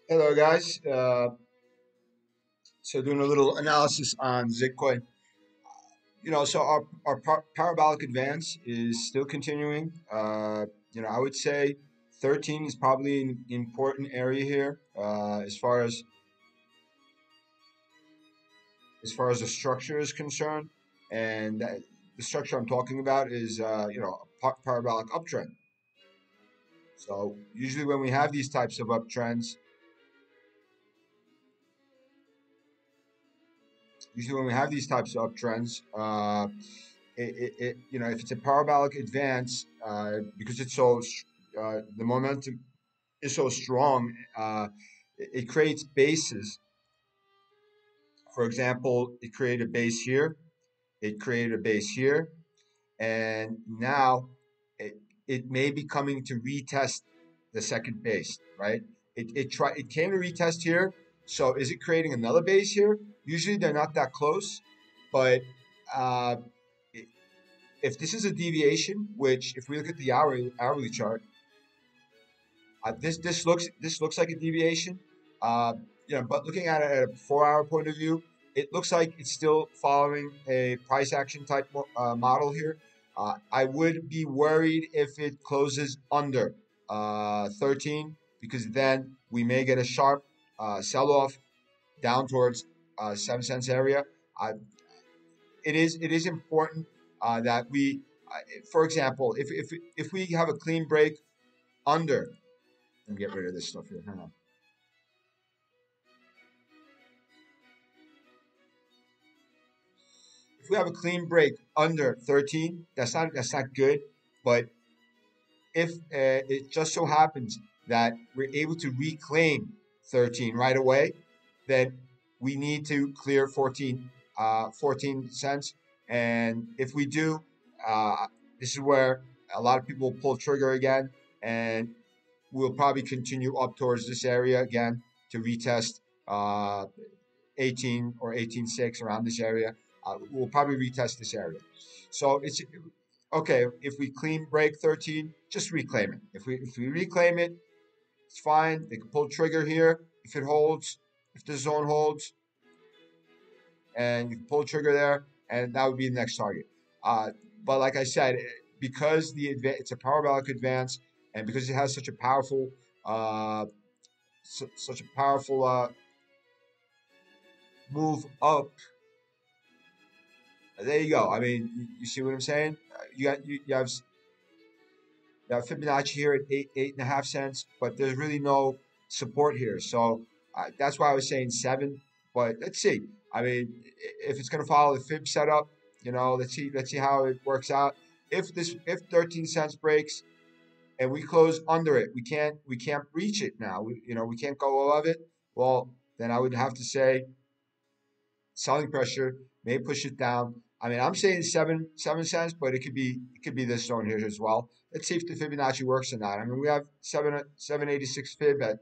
Hello, guys. So doing a little analysis on Bitcoin. So our parabolic advance is still continuing. I would say 13 is probably an important area here as far as the structure is concerned, and the structure I'm talking about is a parabolic uptrend. So usually when we have these types of uptrends, if it's a parabolic advance, because the momentum is so strong, it creates bases. For example, it created a base here, it created a base here, and now it may be coming to retest the second base, right? It came to retest here. So is it creating another base here? Usually they're not that close, but uh, if this is a deviation, which if we look at the hourly chart, this looks like a deviation. Uh, but looking at it at a 4-hour point of view, it looks like it's still following a price action type model here. I would be worried if it closes under 13, because then we may get a sharp sell off down towards 7 cents area. Uh, it is important that for example, if we have a clean break under, let me get rid of this stuff here. Hang on. If we have a clean break under 13, that's not good. But if it just so happens that we're able to reclaim 13 right away, then we need to clear 14 cents. And if we do, this is where a lot of people pull trigger again, and we'll probably continue up towards this area again to retest 18 or 18.6 around this area. We'll probably retest this area. So it's okay if we clean break 13, just reclaim it. If we reclaim it, it's fine. They can pull trigger here if it holds, if the zone holds, and you can pull trigger there, and that would be the next target. But like I said, because it's a parabolic advance, and because it has such a powerful uh, move up. There you go. I mean, you see what I'm saying? You have Fibonacci here at 8.5 cents, but there's really no support here. So that's why I was saying 7. But let's see. I mean, if it's going to follow the fib setup, let's see how it works out. If 13 cents breaks and we close under it, we can't reach it now. We can't go above it. Well, then I would have to say selling pressure may push it down. I mean, I'm saying 7 cents, but it could be this zone here as well. Let's see if the Fibonacci works or not. I mean, we have 786 fib at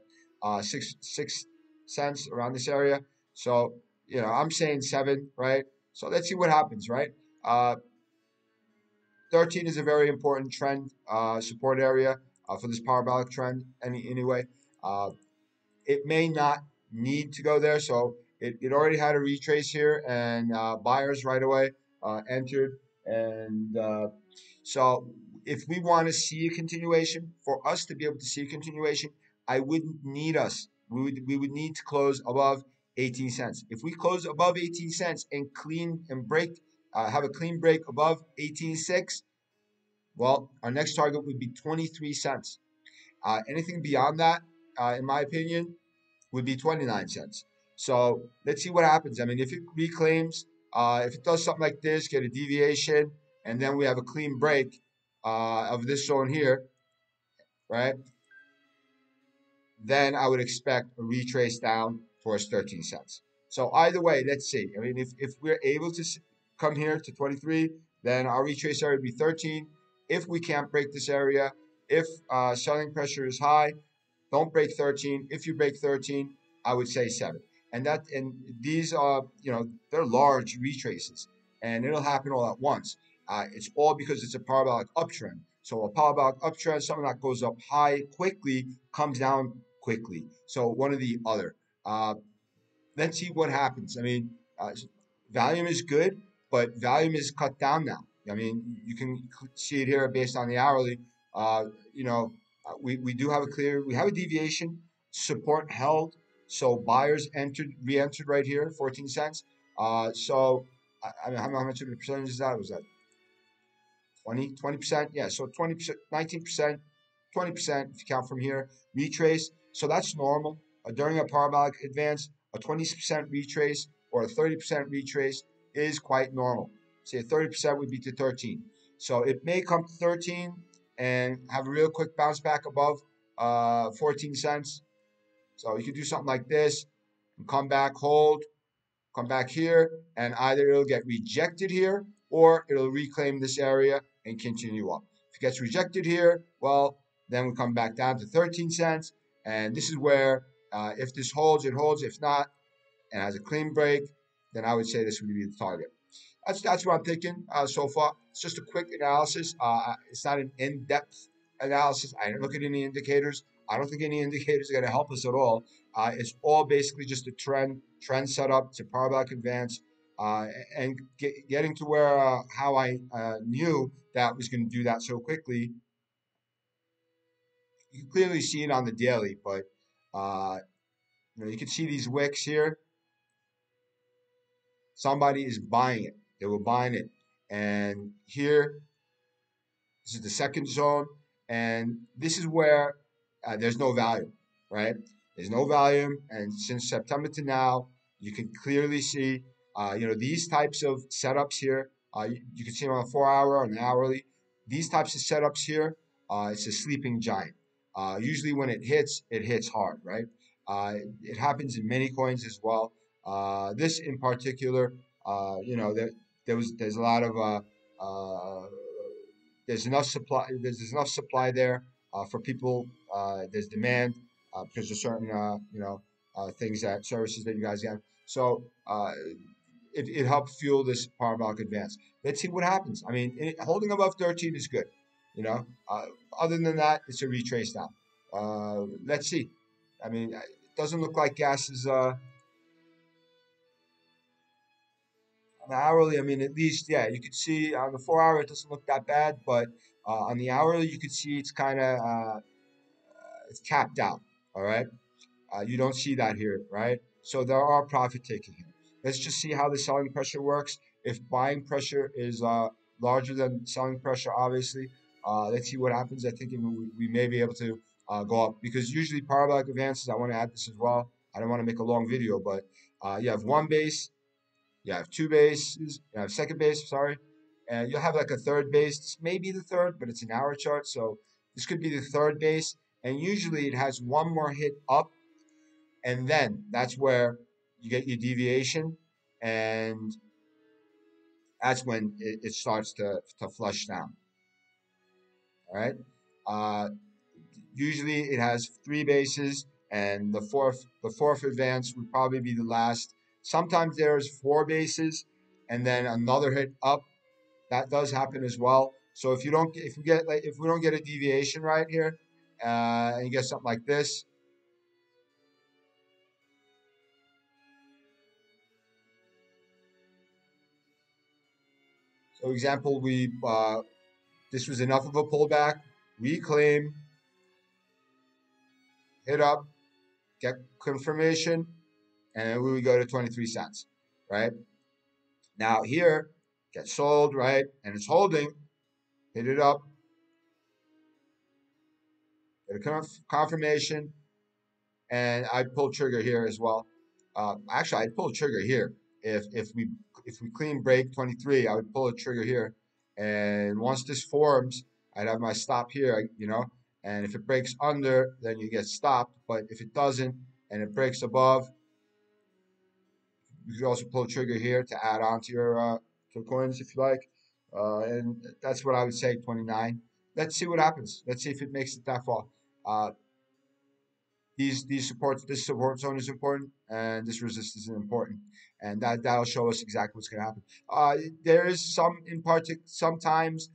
6 cents around this area. So I'm saying 7, right? So let's see what happens, right? Uh, 13 is a very important trend support area for this parabolic trend. Anyway, uh, it may not need to go there. So it already had a retrace here, and buyers right away entered. And so if we want to see a continuation, for us to be able to see a continuation, I wouldn't need us. We would need to close above 18 cents. If we close above 18 cents and have a clean break above 18.6, well, our next target would be 23 cents. Anything beyond that, in my opinion, would be 29 cents. So let's see what happens. I mean, if it reclaims, if it does something like this, get a deviation, and then we have a clean break of this zone here, right? Then I would expect a retrace down towards 13 cents. So either way, let's see. I mean, if we're able to come here to 23, then our retrace area would be 13. If we can't break this area, if selling pressure is high, don't break 13. If you break 13, I would say 7. And these are, they're large retraces, and it'll happen all at once. It's all because it's a parabolic uptrend. So a parabolic uptrend, something that goes up high quickly, comes down quickly. So one or the other. Let's see what happens. I mean, volume is good, but volume is cut down now. I mean, you can see it here based on the hourly. You know, we do have we have a deviation, support held. So buyers re-entered right here, 14 cents. So I mean, how much of the percentage is that? Was that 20%? Yeah, so 20%, 19%, 20% if you count from here. Retrace, so that's normal. During a parabolic advance, a 20% retrace or a 30% retrace is quite normal. Say a 30% would be to 13. So it may come to 13 and have a real quick bounce back above 14 cents. So you could do something like this and come back, hold, come back here, and either it'll get rejected here or it'll reclaim this area and continue up. If it gets rejected here, well, then we come back down to 13 cents. And this is where if this holds, it holds. If not, and has a clean break, then I would say this would be the target. That's what I'm thinking so far. It's just a quick analysis. It's not an in-depth analysis. I didn't look at any indicators. I don't think any indicators are going to help us at all. It's all basically just a trend setup to parabolic advance, and getting to where how I knew that was going to do that so quickly. You can clearly see it on the daily, but you can see these wicks here. Somebody is buying it. They were buying it, and here, this is the second zone, and this is where there's no value, right? There's no value, and since September to now, you can clearly see, these types of setups here. You can see them on a 4-hour and an hourly. These types of setups here, it's a sleeping giant. Usually, when it hits hard, right? It happens in many coins as well. This in particular, there's a lot of there's enough supply. There's enough supply there for people. There's demand because of certain things services that you guys get. So it helped fuel this parabolic advance. Let's see what happens. I mean, holding above 13 is good. Other than that, it's a retrace down. Let's see. I mean, it doesn't look like gas is. On the hourly, I mean, at least, yeah, you could see on the 4-hour, it doesn't look that bad, but on the hourly, you could see it's kind of it's capped out. All right, you don't see that here, right? So there are profit taking here. Let's just see how the selling pressure works. If buying pressure is larger than selling pressure, obviously, let's see what happens. I think we may be able to go up because usually parabolic advances. I want to add this as well. I don't want to make a long video, but you have one base. You have two bases, you have second base, sorry, and you'll have like a third base. This may be the third, but it's an hour chart, so this could be the third base. And usually it has one more hit up, and then that's where you get your deviation, and that's when it starts to flush down. All right. Usually it has 3 bases, and the fourth advance would probably be the last. Sometimes there's 4 bases and then another hit up. That does happen as well. So if we don't get a deviation right here, and you get something like this, so example, this was enough of a pullback, reclaim, hit up, get confirmation, and we would go to 23 cents, right? Now here, get sold, right? And it's holding, hit it up, get a confirmation, and I'd pull trigger here as well. Actually, I'd pull trigger here. If we clean break 23, I would pull a trigger here. And once this forms, I'd have my stop here, and if it breaks under, then you get stopped. But if it doesn't, and it breaks above, you can also pull a trigger here to add on to your coins if you like. And that's what I would say, 29. Let's see what happens. Let's see if it makes it that far. This support zone is important, and this resistance is important, and that'll show us exactly what's going to happen. There is sometimes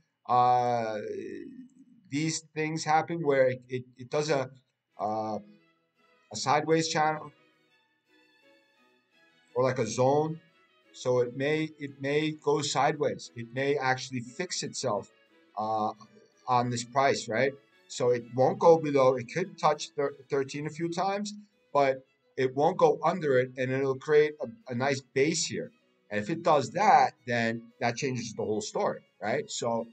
these things happen where it does a a sideways channel or like a zone. So it may go sideways. It may actually fix itself on this price, right? So it won't go below. It could touch 13 a few times, but it won't go under it, and it'll create a nice base here. And if it does that, then that changes the whole story, right? So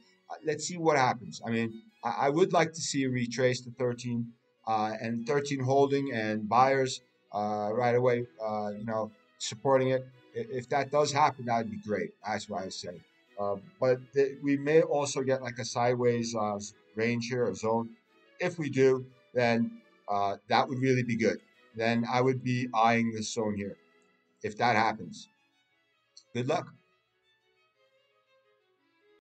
let's see what happens. I mean, I would like to see a retrace to 13 and 13 holding and buyers right away, supporting it. If that does happen, that would be great. That's what I say. But we may also get like a sideways range here, a zone. If we do, then that would really be good. Then I would be eyeing this zone here. If that happens, good luck.